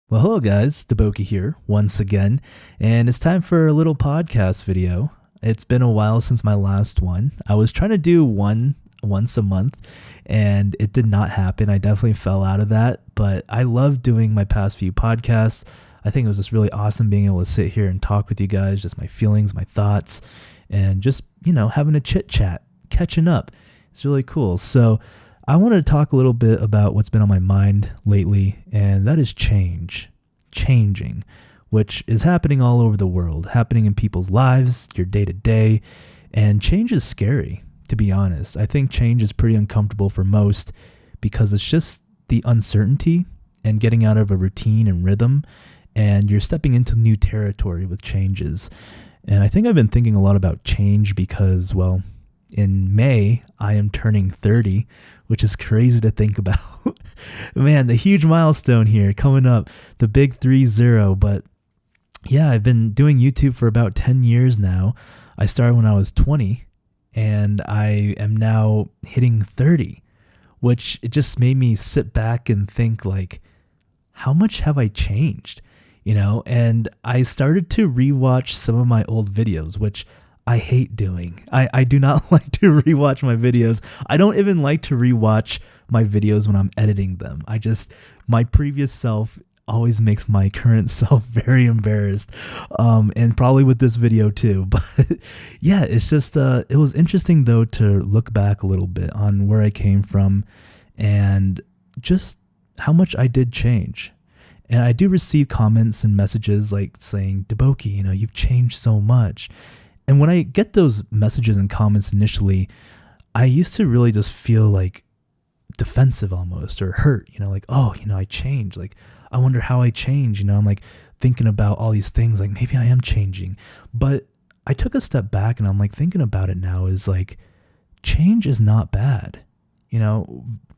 Well, hello guys, DaBoki here once again, and it's time for a little podcast video. It's been a while since my last one. I was trying to do one once a month, and it did not happen. I definitely fell out of that, but I love doing my past few podcasts. I think it was just really awesome being able to sit here and talk with you guys, just my feelings, my thoughts, and just, having a chit chat, catching up. It's really cool. So I want to talk a little bit about what's been on my mind lately, and that is changing, which is happening all over the world, happening in people's lives, your day to day, and change is scary, to be honest. I think change is pretty uncomfortable for most because it's just the uncertainty and getting out of a routine and rhythm, and you're stepping into new territory with changes. And I think I've been thinking a lot about change because, well, in May, I am turning 30, which is crazy to think about. Man, the huge milestone here coming up, the big 30. But yeah, I've been doing YouTube for about 10 years now. I started when I was 20, and I am now hitting 30, which it just made me sit back and think, like, how much have I changed? And I started to rewatch some of my old videos, which I hate doing. I do not like to rewatch my videos. I don't even like to rewatch my videos when I'm editing them. My previous self always makes my current self very embarrassed. And probably with this video too. But yeah, it's just, it was interesting though to look back a little bit on where I came from and just how much I did change. And I do receive comments and messages like saying, DaBoki, you've changed so much. And when I get those messages and comments initially, I used to really just feel like defensive almost or hurt, like, oh, I changed. Like, I wonder how I changed. I'm like thinking about all these things, like maybe I am changing. But I took a step back and I'm like thinking about it now is like, change is not bad.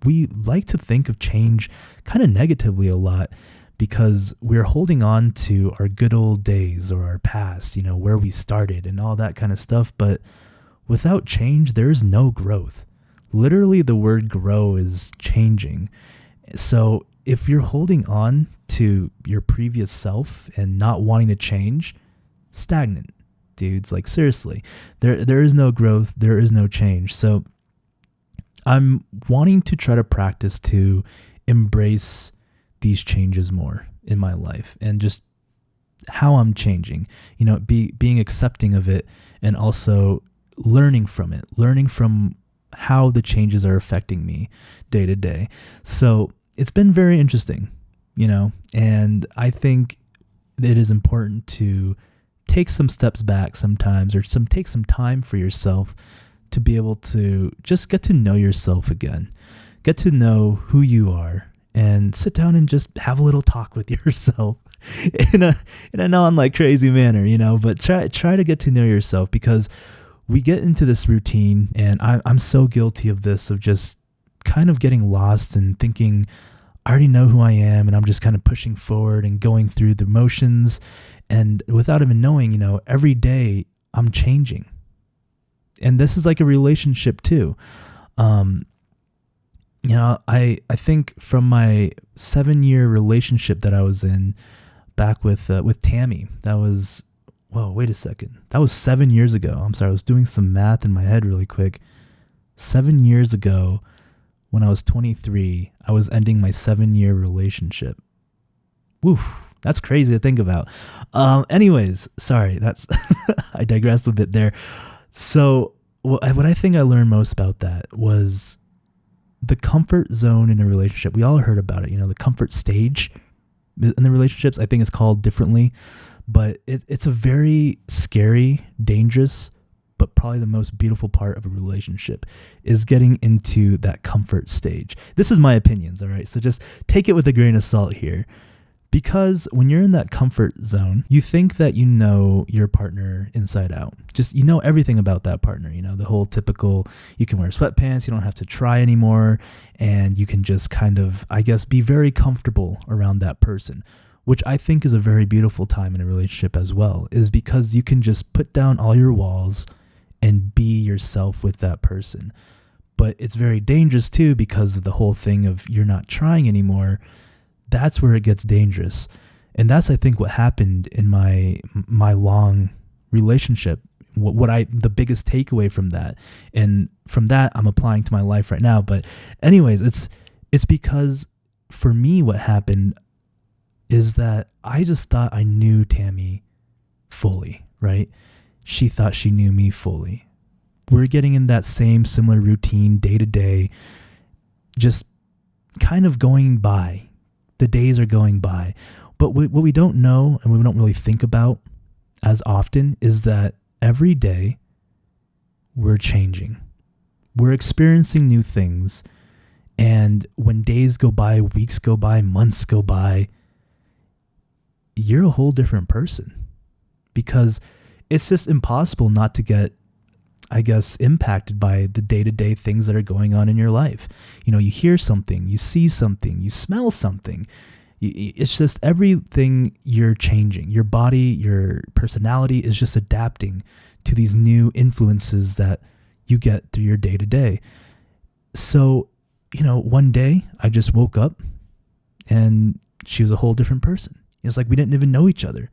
We like to think of change kind of negatively a lot, because we're holding on to our good old days or our past, where we started and all that kind of stuff. But without change, there is no growth. Literally, the word grow is changing. So if you're holding on to your previous self and not wanting to change, stagnant, dudes. Like, seriously, there is no growth. There is no change. So I'm wanting to try to practice to embrace these changes more in my life and just how I'm changing, being accepting of it and also learning from it, learning from how the changes are affecting me day to day. So it's been very interesting, and I think it is important to take some steps back sometimes or take some time for yourself to be able to just get to know yourself again, get to know who you are, and sit down and just have a little talk with yourself in a non crazy manner, but try to get to know yourself, because we get into this routine, and I'm so guilty of this, of just kind of getting lost and thinking I already know who I am, and I'm just kind of pushing forward and going through the motions, and without even knowing, every day I'm changing. And this is like a relationship too. I think from my 7-year relationship that I was in back with Tammy, that was, wait a second. That was 7 years ago. I'm sorry. I was doing some math in my head really quick. 7 years ago, when I was 23, I was ending my 7-year relationship. Woof. That's crazy to think about. Anyways, sorry. I digressed a bit there. So what I think I learned most about that was the comfort zone in a relationship. We all heard about it, the comfort stage in the relationships. I think it's called differently, but it's a very scary, dangerous, but probably the most beautiful part of a relationship is getting into that comfort stage. This is my opinions, all right? So just take it with a grain of salt here. Because when you're in that comfort zone, you think that you know your partner inside out. Just, everything about that partner, the whole typical, you can wear sweatpants, you don't have to try anymore, and you can just kind of, I guess, be very comfortable around that person, which I think is a very beautiful time in a relationship as well, is because you can just put down all your walls and be yourself with that person. But it's very dangerous too, because of the whole thing of you're not trying anymore. that's where it gets dangerous. And that's, I think, what happened in my long relationship. The biggest takeaway from that, and from that I'm applying to my life right now. But anyways, it's because for me, what happened is that I just thought I knew Tammy fully, right? She thought she knew me fully. We're getting in that same similar routine day to day, just kind of going by. The days are going by. But what we don't know and we don't really think about as often is that every day we're changing. We're experiencing new things. And when days go by, weeks go by, months go by, you're a whole different person, because it's just impossible not to get, I guess, impacted by the day-to-day things that are going on in your life. You hear something, you see something, you smell something. It's just everything, you're changing. Your body, your personality is just adapting to these new influences that you get through your day-to-day. So, one day I just woke up and she was a whole different person. It's like we didn't even know each other.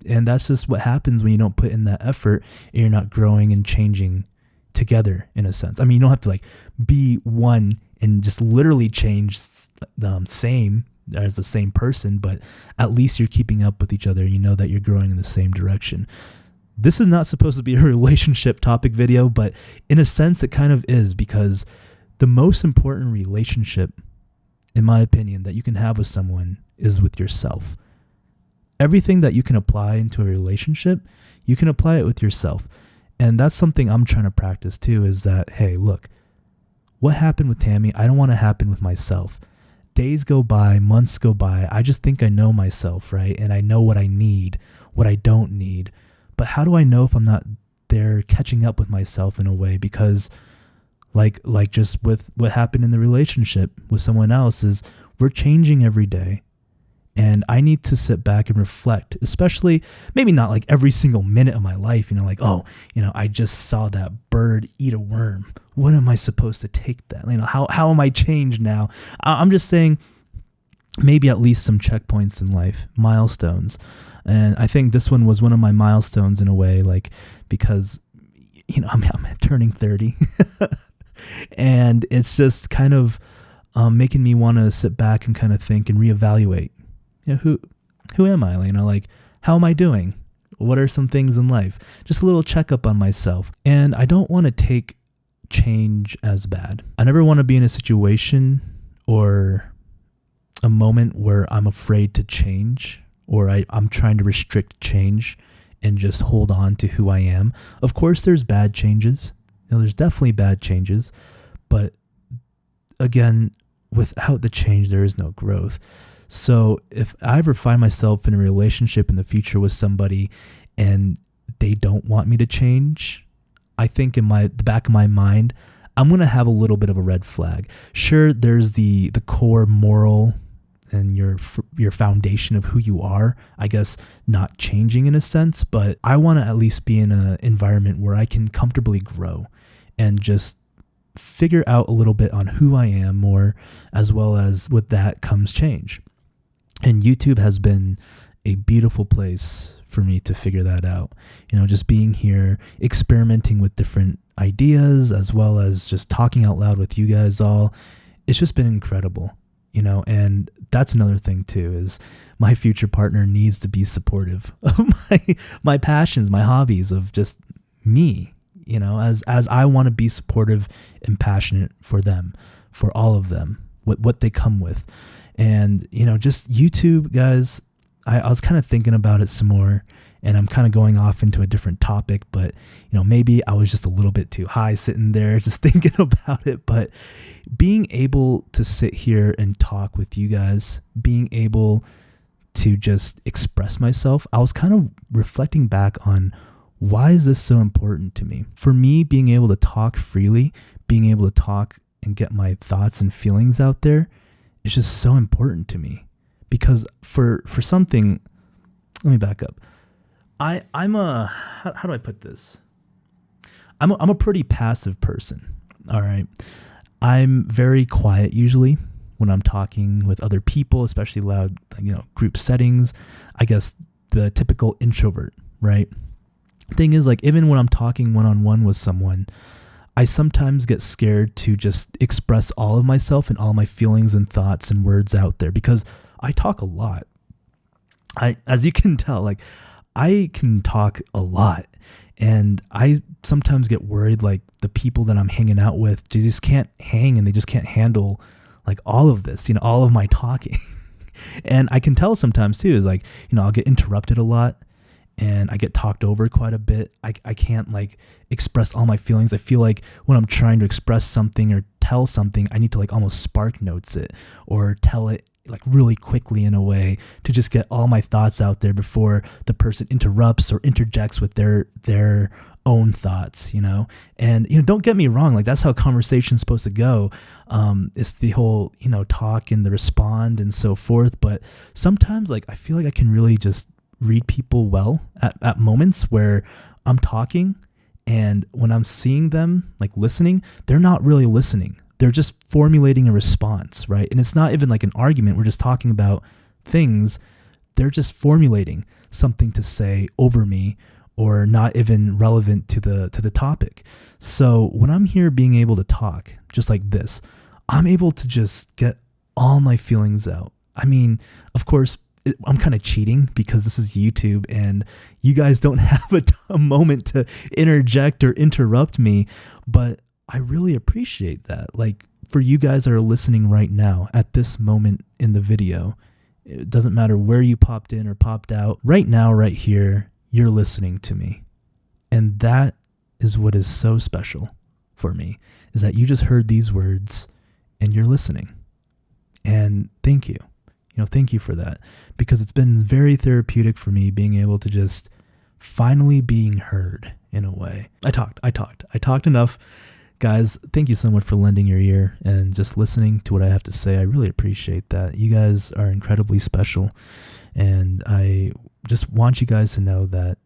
And that's just what happens when you don't put in that effort and you're not growing and changing together, in a sense. I mean, you don't have to be one and just literally change same as the same person, but at least you're keeping up with each other. You know that you're growing in the same direction. This is not supposed to be a relationship topic video, but in a sense it kind of is, because the most important relationship, in my opinion, that you can have with someone is with yourself. Everything that you can apply into a relationship, you can apply it with yourself. And that's something I'm trying to practice too, is that, hey, look, what happened with Tammy, I don't want to happen with myself. Days go by, months go by, I just think I know myself, right? And I know what I need, what I don't need. But how do I know if I'm not there catching up with myself in a way? Because like just with what happened in the relationship with someone else, is we're changing every day. And I need to sit back and reflect, especially maybe not every single minute of my life, I just saw that bird eat a worm. What am I supposed to take that? How am I changed now? I'm just saying maybe at least some checkpoints in life, milestones. And I think this one was one of my milestones in a way, because, I'm turning 30 and it's just kind of making me want to sit back and kind of think and reevaluate. Who am I? How am I doing? What are some things in life? Just a little checkup on myself. And I don't want to take change as bad. I never want to be in a situation or a moment where I'm afraid to change, or I'm trying to restrict change and just hold on to who I am. Of course, there's bad changes. There's definitely bad changes. But again, without the change, there is no growth. So if I ever find myself in a relationship in the future with somebody and they don't want me to change, I think in the back of my mind, I'm going to have a little bit of a red flag. Sure, there's the core moral and your foundation of who you are, I guess, not changing in a sense, but I want to at least be in an environment where I can comfortably grow and just figure out a little bit on who I am more, as well as with that comes change. And YouTube has been a beautiful place for me to figure that out. Just being here, experimenting with different ideas, as well as just talking out loud with you guys all. It's just been incredible, and that's another thing too, is my future partner needs to be supportive of my passions, my hobbies, of just me, as I want to be supportive and passionate for them, for all of them, what they come with. And, just YouTube, guys, I was kind of thinking about it some more, and I'm kind of going off into a different topic, but, maybe I was just a little bit too high sitting there just thinking about it. But being able to sit here and talk with you guys, being able to just express myself, I was kind of reflecting back on, why is this so important to me? For me, being able to talk freely, being able to talk and get my thoughts and feelings out there, it's just so important to me. Because for something, let me back up. I'm a, how do I put this? I'm a pretty passive person. All right. I'm very quiet usually. when I'm talking with other people, especially loud, group settings. I guess the typical introvert, right? Thing is, like, even when I'm talking one-on-one with someone, I sometimes get scared to just express all of myself and all my feelings and thoughts and words out there because I talk a lot. As you can tell, like, I can talk a lot, and I sometimes get worried, like, the people that I'm hanging out with, they just can't hang and they just can't handle, like, all of this, all of my talking. And I can tell sometimes too, is like, I'll get interrupted a lot and I get talked over quite a bit. I can't, like, express all my feelings. I feel like when I'm trying to express something or tell something, I need to, like, almost spark notes it or tell it, like, really quickly in a way to just get all my thoughts out there before the person interrupts or interjects with their own thoughts, and don't get me wrong, like, that's how conversation's supposed to go. It's the whole talk and the respond and so forth, but sometimes, like, I feel like I can really just read people well at moments where I'm talking, and when I'm seeing them, like, listening, they're not really listening. They're just formulating a response, right? And it's not even like an argument. We're just talking about things. They're just formulating something to say over me or not even relevant to the topic. So when I'm here being able to talk just like this, I'm able to just get all my feelings out. I mean, of course, I'm kind of cheating because this is YouTube and you guys don't have a moment to interject or interrupt me, but I really appreciate that. Like, for you guys that are listening right now at this moment in the video, it doesn't matter where you popped in or popped out. Right now, right here, you're listening to me. And that is what is so special for me, is that you just heard these words and you're listening. And thank you. Thank you for that, because it's been very therapeutic for me being able to just finally being heard in a way. I talked enough. Guys, thank you so much for lending your ear and just listening to what I have to say. I really appreciate that. You guys are incredibly special, and I just want you guys to know that,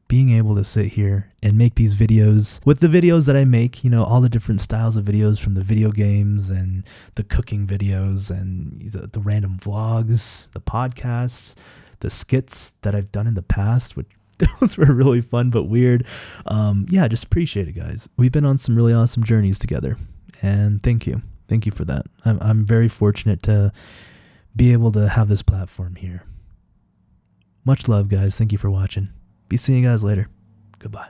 being able to sit here and make these videos with the videos that I make, all the different styles of videos, from the video games and the cooking videos and the random vlogs, the podcasts, the skits that I've done in the past, which those were really fun but weird. Just appreciate it, guys. We've been on some really awesome journeys together, and thank you for that. I'm very fortunate to be able to have this platform here. Much love, guys. Thank you for watching. Be seeing you guys later. Goodbye.